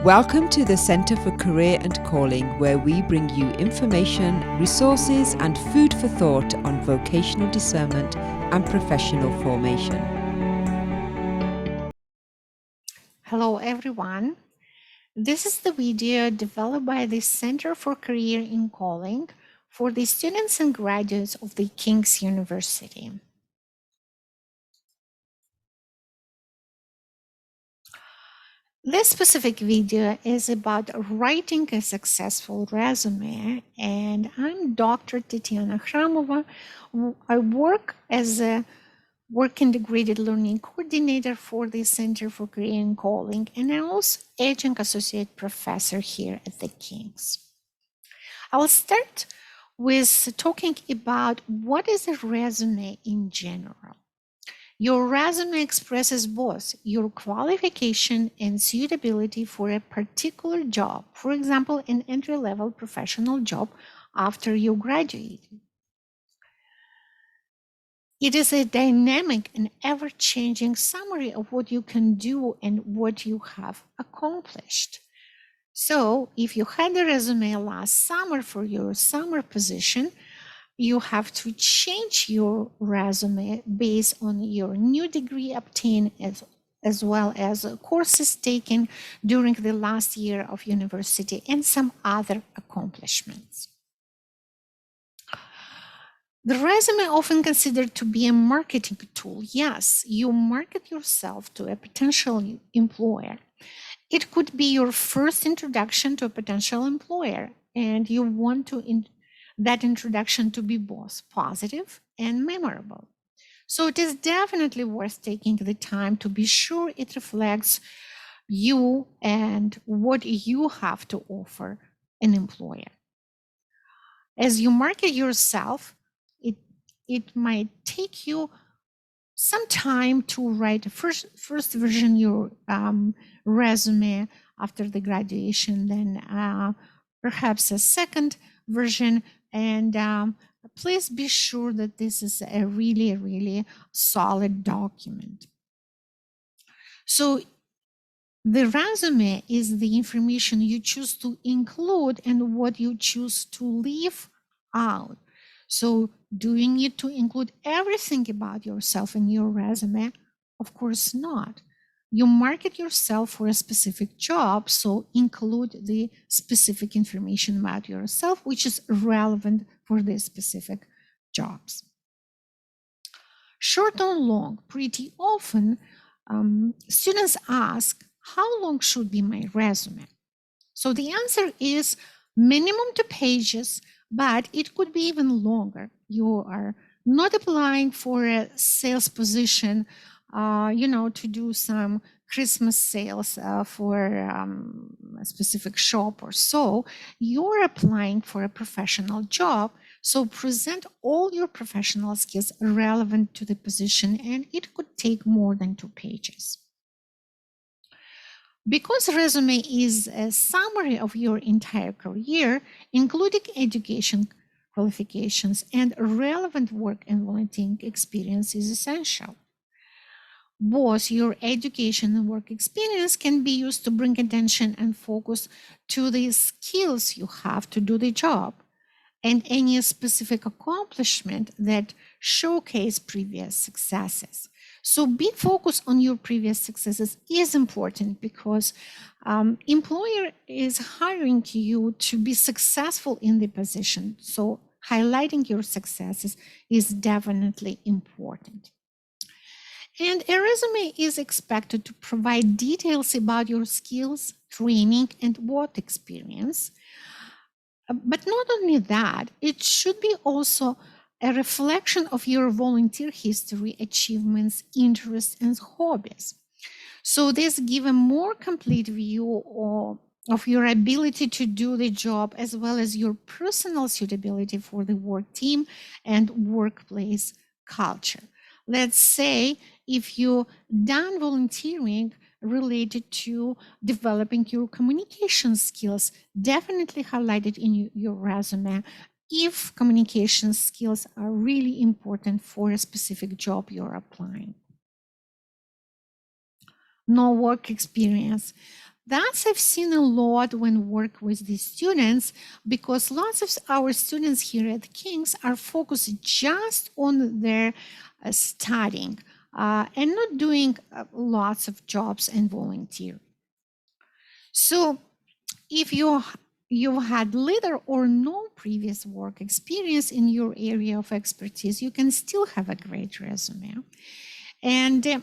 Welcome to the Centre for Career and Calling, where we bring you information, resources, and food for thought on vocational discernment and professional formation. Hello everyone. This is the video developed by the Center for Career in Calling for the students and graduates of the King's University. This specific video is about writing a successful resume, and I'm Dr. Tetyana Khramova. I work as a work integrated learning coordinator for the Center for Career and Calling, and I'm also adjunct associate professor here at the King's. I'll start with talking about what is a resume in general. Your resume expresses both your qualification and suitability for a particular job, for example, an entry-level professional job after you graduated. It is a dynamic and ever-changing summary of what you can do and what you have accomplished. So if you had a resume last summer for your summer position, you have to change your resume based on your new degree obtained as well as courses taken during the last year of university and some other accomplishments. The resume often considered to be a marketing tool. Yes, you market yourself to a potential employer. It could be your first introduction to a potential employer, and you want that introduction to be both positive and memorable. So it is definitely worth taking the time to be sure it reflects you and what you have to offer an employer. As you market yourself, it might take you some time to write a first version your resume after the graduation, then perhaps a second version, and please be sure that this is a really solid document. So the resume is the information you choose to include and what you choose to leave out. So do you need to include everything about yourself in your resume? Of course not. You market yourself for a specific job, so include the specific information about yourself, which is relevant for these specific jobs. Short or long, pretty often, students ask, how long should be my resume? So the answer is minimum 2 pages, but it could be even longer. You are not applying for a sales position, to do some Christmas sales for a specific shop or so. You're applying for a professional job. So present all your professional skills relevant to the position, and it could take more than 2 pages. Because resume is a summary of your entire career, including education, qualifications, and relevant work and volunteering experience is essential. Both your education and work experience can be used to bring attention and focus to the skills you have to do the job, and any specific accomplishment that showcase previous successes. So being focused on your previous successes is important because employer is hiring you to be successful in the position. So highlighting your successes is definitely important. And a resume is expected to provide details about your skills, training, and work experience. But not only that, it should be also a reflection of your volunteer history, achievements, interests, and hobbies. So this gives a more complete view of your ability to do the job, as well as your personal suitability for the work team and workplace culture. Let's say if you've done volunteering related to developing your communication skills, definitely highlighted in your resume if communication skills are really important for a specific job you're applying. No work experience. That's I've seen a lot when work with the students, because lots of our students here at King's are focused just on their studying and not doing lots of jobs and volunteer. So if you've had little or no previous work experience in your area of expertise, you can still have a great resume. And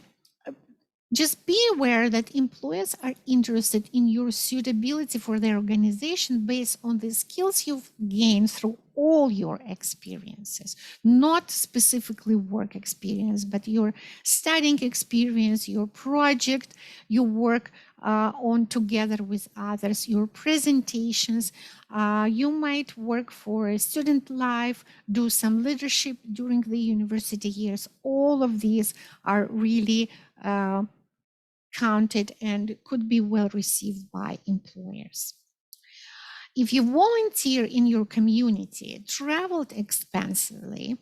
just be aware that employers are interested in your suitability for their organization based on the skills you've gained through all your experiences, not specifically work experience, but your studying experience, your project, your work on together with others, your presentations. You might work for a student life, do some leadership during the university years. All of these are really counted and could be well received by employers. If you volunteer in your community, traveled extensively,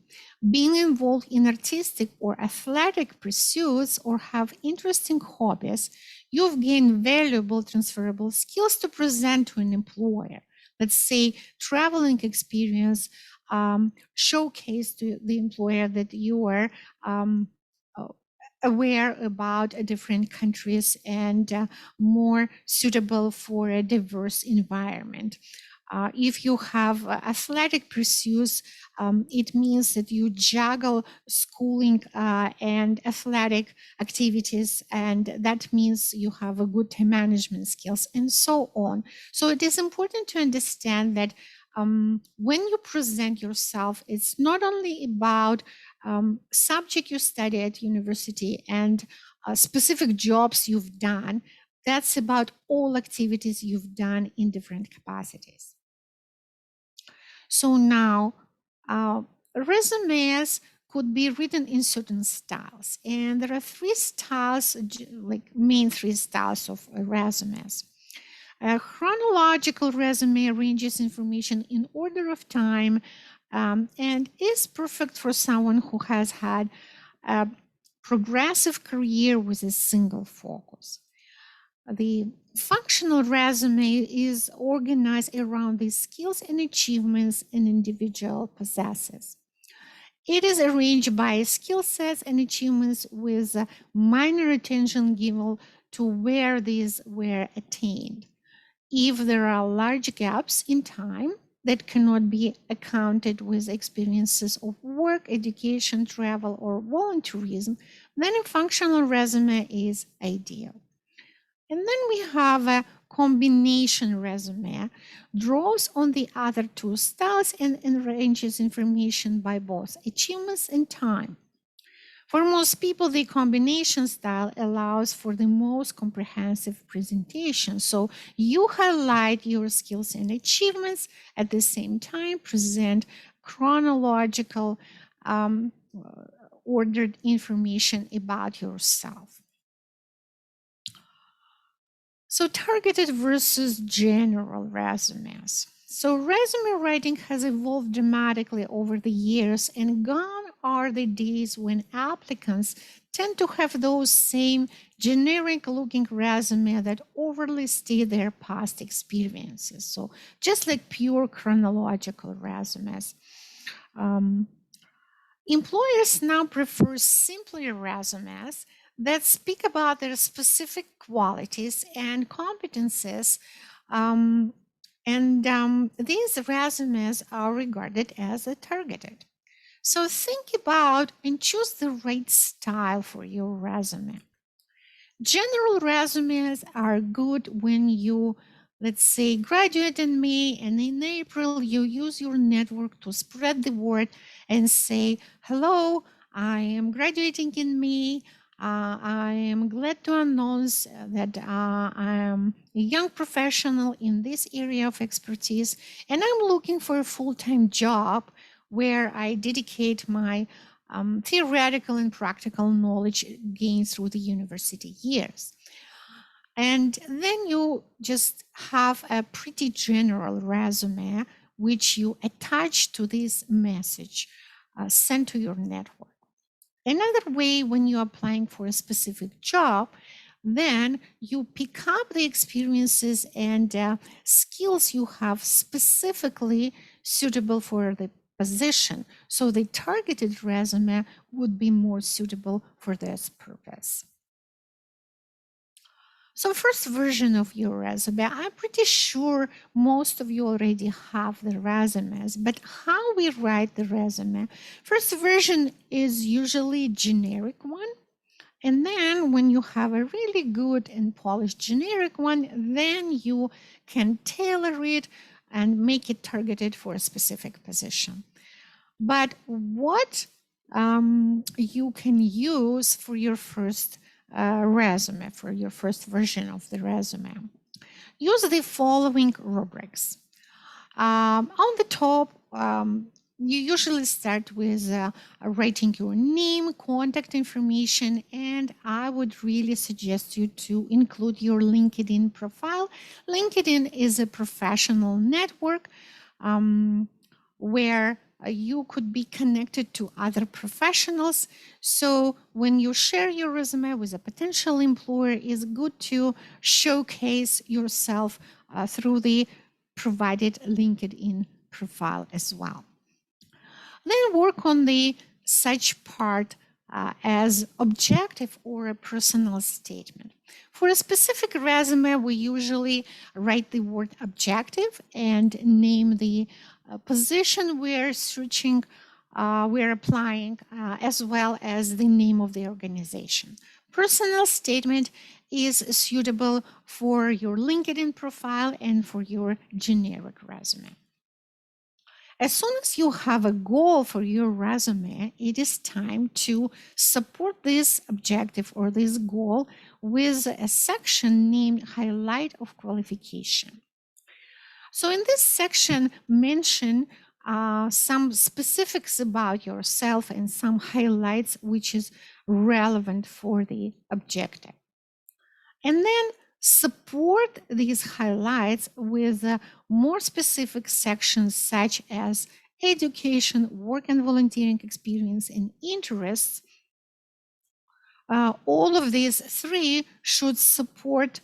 being involved in artistic or athletic pursuits, or have interesting hobbies, you've gained valuable transferable skills to present to an employer. Let's say traveling experience showcase to the employer that you are aware about different countries and more suitable for a diverse environment. If you have athletic pursuits, it means that you juggle schooling and athletic activities, and that means you have a good time management skills and so on. So it is important to understand that when you present yourself, it's not only about subject you study at university and specific jobs you've done. That's about all activities you've done in different capacities. So now, resumes could be written in certain styles, and there are three styles, like main three styles of resumes. A chronological resume arranges information in order of time and is perfect for someone who has had a progressive career with a single focus. The functional resume is organized around the skills and achievements an individual possesses. It is arranged by skill sets and achievements with minor attention given to where these were attained. If there are large gaps in time that cannot be accounted with experiences of work, education, travel, or volunteerism, then a functional resume is ideal. And then we have a combination resume, draws on the other two styles and arranges information by both achievements and time. For most people, the combination style allows for the most comprehensive presentation. So you highlight your skills and achievements, at the same time present chronological ordered information about yourself. So targeted versus general resumes. So resume writing has evolved dramatically over the years, and gone are the days when applicants tend to have those same generic looking resume that overly state their past experiences. So just like pure chronological resumes. Employers now prefer simpler resumes that speak about their specific qualities and competences. These resumes are regarded as targeted. So think about and choose the right style for your resume. General resumes are good when you, let's say, graduate in May, and in April you use your network to spread the word and say, hello, I am graduating in May. I am glad to announce that I am a young professional in this area of expertise, and I'm looking for a full-time job where I dedicate my theoretical and practical knowledge gained through the university years. And then you just have a pretty general resume, which you attach to this message sent to your network. Another way, when you're applying for a specific job, Then you pick up the experiences and skills you have specifically suitable for the position. So the targeted resume would be more suitable for this purpose. So first version of your resume, I'm pretty sure most of you already have the resumes, but how we write the resume? First version is usually generic one. And then when you have a really good and polished generic one, then you can tailor it and make it targeted for a specific position. But what you can use for your first resume, for your first version of the resume, use the following rubrics. On the top, you usually start with writing your name, contact information, and I would really suggest you to include your LinkedIn profile. LinkedIn is a professional network where you could be connected to other professionals. So when you share your resume with a potential employer, it's good to showcase yourself through the provided LinkedIn profile as well. Then work on the such part as objective or a personal statement. For a specific resume, we usually write the word objective and name the position we're searching, we're applying, as well as the name of the organization. Personal statement is suitable for your LinkedIn profile and for your generic resume. As soon as you have a goal for your resume, it is time to support this objective or this goal with a section named Highlight of Qualification. So in this section, mention some specifics about yourself and some highlights which is relevant for the objective. And then support these highlights with more specific sections such as education, work and volunteering experience, and interests. All of these three should support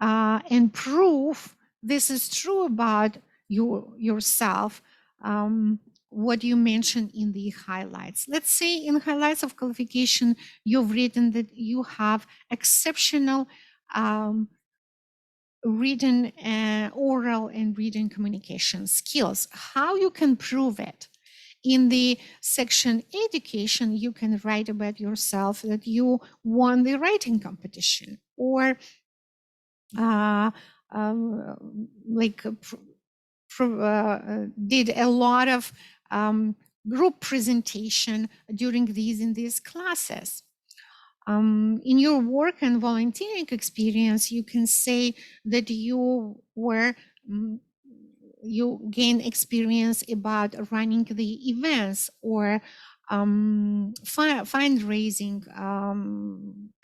and prove this is true about yourself, what you mentioned in the highlights. Let's say in highlights of qualification, you've written that you have exceptional written, oral and written communication skills. How you can prove it? In the section education, you can write about yourself that you won the writing competition or did a lot of group presentation during these classes. In your work and volunteering experience, you can say that you gained experience about running the events or fundraising,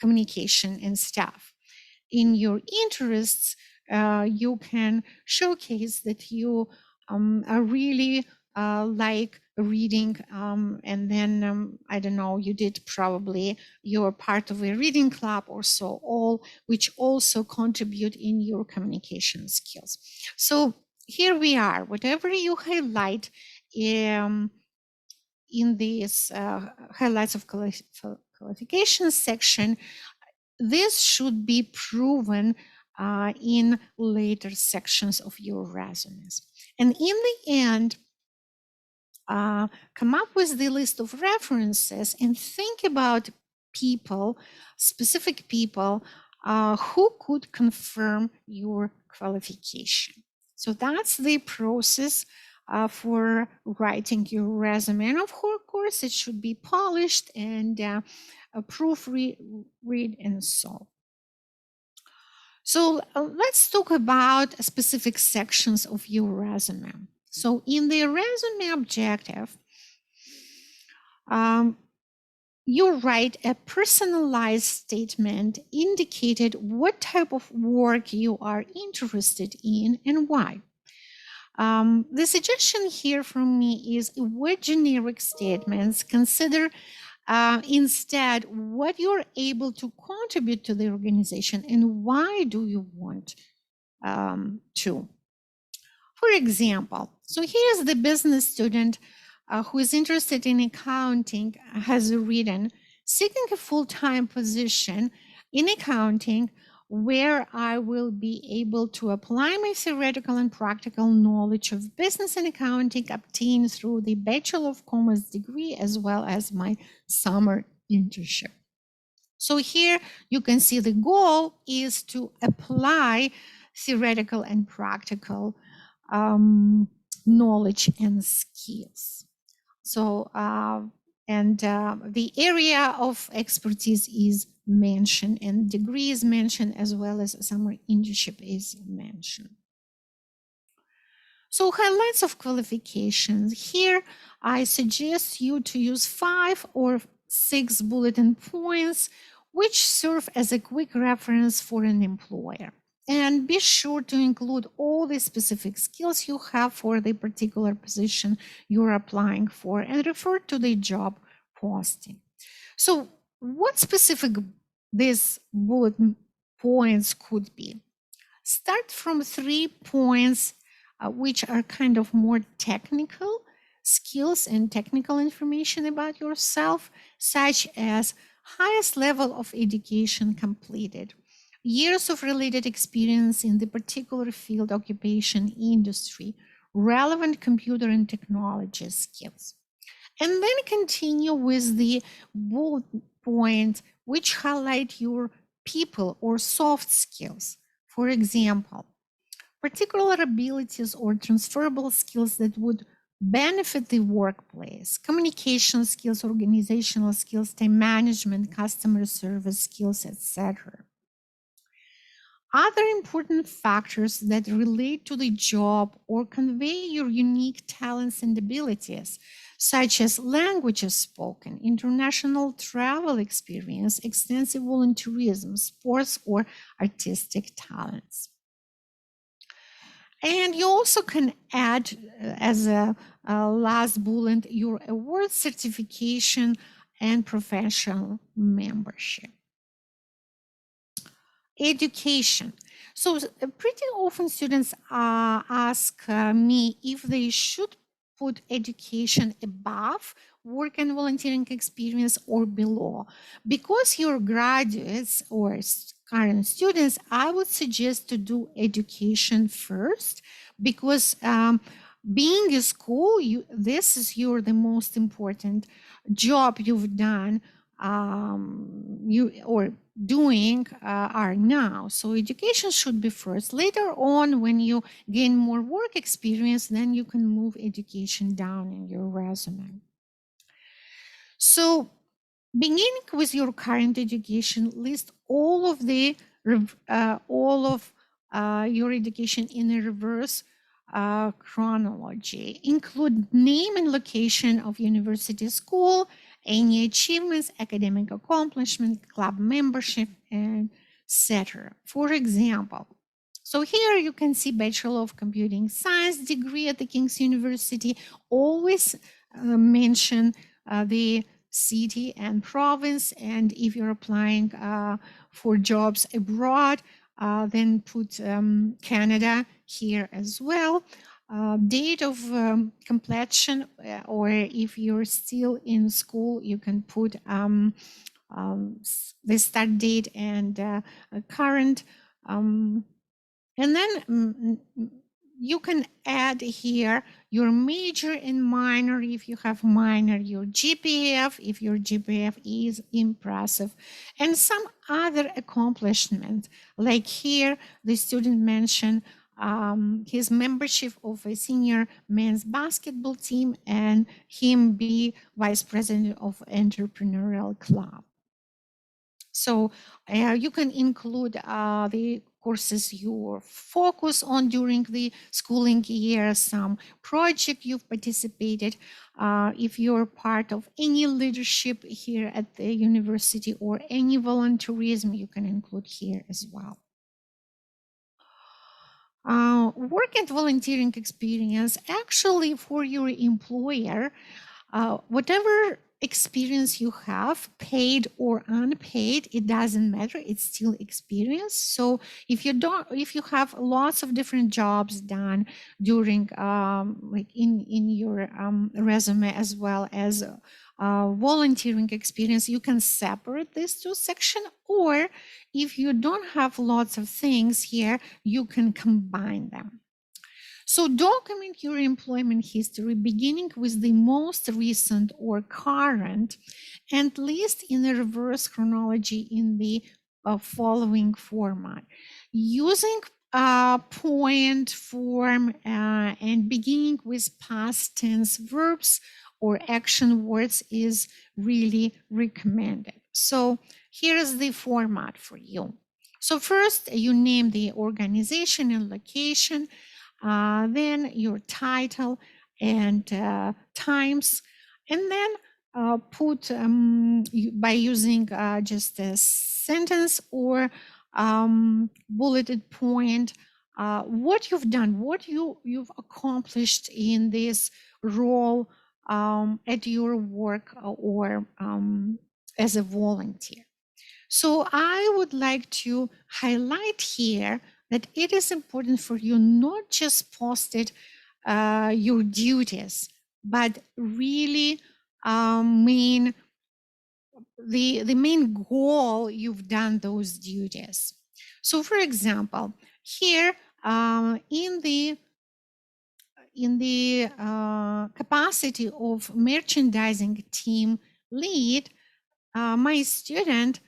communication and stuff. In your interests, you can showcase that you are really like reading, and then I don't know, you did probably, you're part of a reading club or so, all which also contribute in your communication skills. So here we are, whatever you highlight in this highlights of qualification section, this should be proven in later sections of your resumes. And in the end, come up with the list of references and think about people, specific people, who could confirm your qualification. So that's the process for writing your resume. And of course, it should be polished and proofread and so. So let's talk about specific sections of your resume. So in the resume objective, you write a personalized statement indicated what type of work you are interested in and why. The suggestion here from me is avoid generic statements. Consider Instead, what you're able to contribute to the organization and why do you want to. For example, so here's the business student who is interested in accounting has written, seeking a full-time position in accounting where I will be able to apply my theoretical and practical knowledge of business and accounting obtained through the Bachelor of Commerce degree as well as my summer internship. So here you can see the goal is to apply theoretical and practical knowledge and skills. So, the area of expertise is mentioned and degree is mentioned as well as summer internship is mentioned. So highlights of qualifications. Here, I suggest you to use 5 or 6 bulletin points, which serve as a quick reference for an employer. And be sure to include all the specific skills you have for the particular position you're applying for and refer to the job posting. So what specific these bulletin points could be? Start from 3 points which are kind of more technical skills and technical information about yourself, such as highest level of education completed, years of related experience in the particular field, occupation, industry, relevant computer and technology skills. And then continue with the bullet point which highlight your people or soft skills. For example, particular abilities or transferable skills that would benefit the workplace, communication skills, organizational skills, time management, customer service skills, etc. Other important factors that relate to the job or convey your unique talents and abilities, such as languages spoken, international travel experience, extensive volunteerism, sports, or artistic talents. And you also can add as a last bullet your award certification and professional membership. Education. So pretty often students ask me if they should put education above work and volunteering experience or below. Because you're graduates or current students, I would suggest to do education first because being in school, this is the most important job you've done doing are now. So education should be first. Later on, when you gain more work experience, then you can move education down in your resume. So beginning with your current education, list all of your education in a reverse chronology. Include name and location of university school, any achievements, academic accomplishment, club membership, and etc. For example, so here you can see Bachelor of Computing Science degree at the King's University. Always mention the city and province, and if you're applying for jobs abroad, then put Canada here as well. Date of completion, or if you're still in school, you can put the start date and current. And then you can add here your major and minor if you have minor, your GPA if your GPA is impressive, and some other accomplishment. Like here, the student mentioned his membership of a senior men's basketball team and him be vice president of entrepreneurial club. So you can include the courses you focus on during the schooling year, some project you've participated, if you're part of any leadership here at the university or any volunteerism, you can include here as well. Work and volunteering experience, actually for your employer, whatever experience you have, paid or unpaid, it doesn't matter, it's still experience. So if you have lots of different jobs done during like in your resume, as well as volunteering experience, you can separate these two sections. Or if you don't have lots of things here, you can combine them. So document your employment history beginning with the most recent or current, and list in a reverse chronology in the following format. Using point form and beginning with past tense verbs or action words is really recommended. So here is the format for you. So first you name the organization and location, then your title and times, and then put by using just a sentence or bulleted point what you've done, what you've accomplished in this role at your work or as a volunteer. So I would like to highlight here that it is important for you not just post it your duties, but really mean the main goal you've done those duties. So for example, here in the capacity of merchandising team lead, my student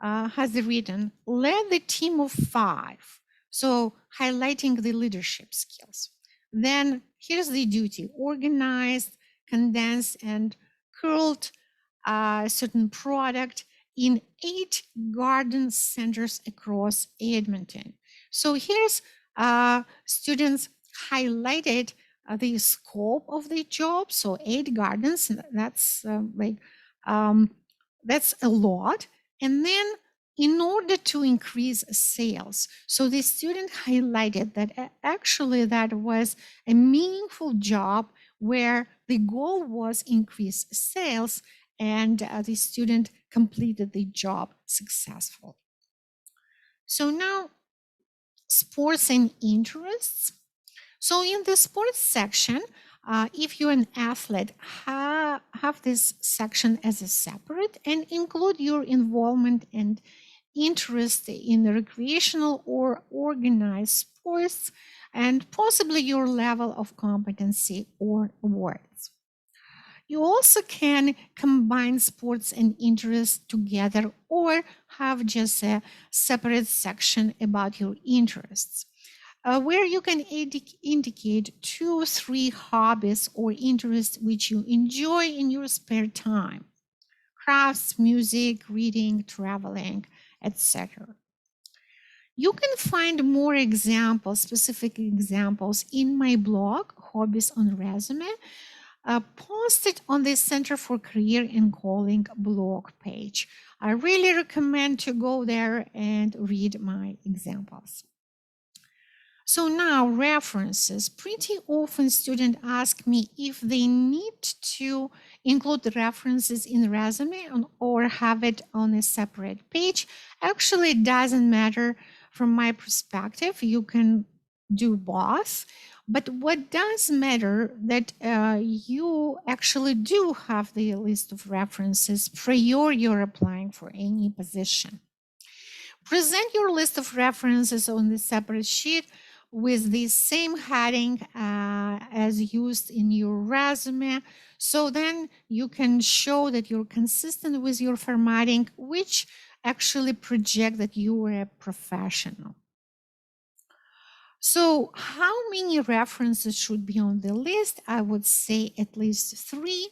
has written, led the team of 5. So highlighting the leadership skills. Then here's the duty: organized, condensed, and curled a certain product in 8 garden centers across Edmonton. So here's students highlighted the scope of the job. So 8 gardens, that's a lot. And then in order to increase sales, so the student highlighted that actually that was a meaningful job where the goal was increase sales, and the student completed the job successfully. So now sports and interests. So in the sports section, if you're an athlete, have this section as a separate and include your involvement and interest in the recreational or organized sports, and possibly your level of competency or awards. You also can combine sports and interests together or have just a separate section about your interests. Where you can indicate 2 or 3 hobbies or interests which you enjoy in your spare time: crafts, music, reading, traveling, etc. You can find more examples, specific examples, in my blog, Hobbies on Resume, posted on the Center for Career and Calling blog page. I really recommend to go there and read my examples. So now references. Pretty often students ask me if they need to include the references in resume or have it on a separate page. Actually, it doesn't matter from my perspective. You can do both. But what does matter that you actually do have the list of references prior you're applying for any position. Present your list of references on the separate sheet with the same heading as used in your resume. So then you can show that you're consistent with your formatting, which actually project that you are a professional. So how many references should be on the list? I would say at least 3.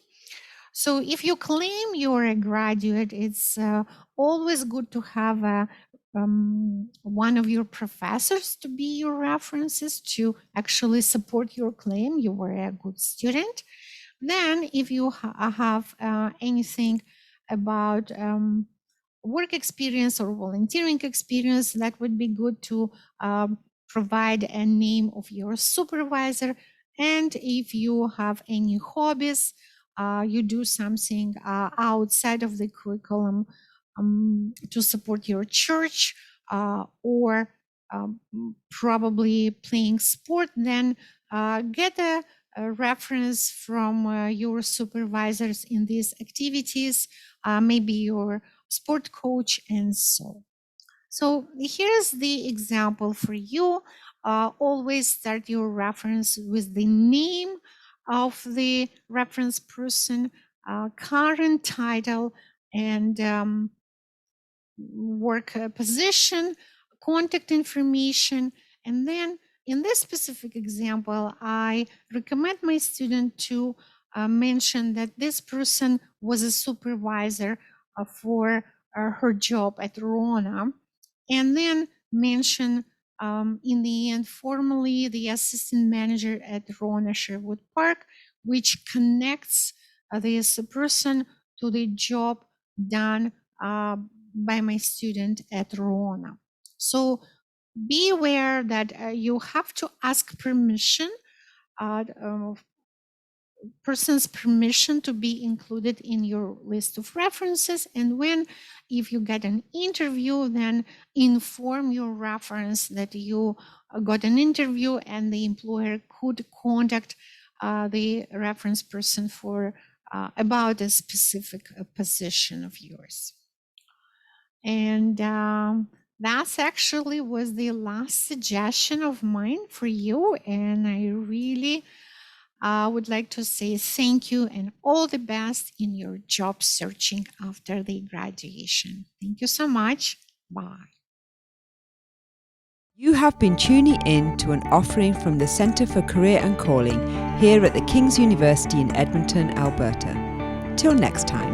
So if you claim you're a graduate, it's always good to have one of your professors to be your references to actually support your claim you were a good student. Then if you have anything about work experience or volunteering experience, that would be good to provide a name of your supervisor. And if you have any hobbies, you do something outside of the curriculum to support your church, or um, probably playing sport, then get a reference from your supervisors in these activities, maybe your sport coach, and so. So here's the example for you. Always start your reference with the name of the reference person, current title, and work position, contact information. And then in this specific example, I recommend my student to mention that this person was a supervisor for her job at Rona, and then mention in the end formally the assistant manager at Rona Sherwood Park, which connects this person to the job done by my student at Rona. So be aware that you have to ask permission, uh, person's permission to be included in your list of references. And when, if you get an interview, then inform your reference that you got an interview and the employer could contact the reference person for about a specific position of yours. And that's actually was the last suggestion of mine for you. And I really would like to say thank you and all the best in your job searching after the graduation. Thank you so much. Bye. You have been tuning in to an offering from the Centre for Career and Calling here at the King's University in Edmonton, Alberta. Till next time.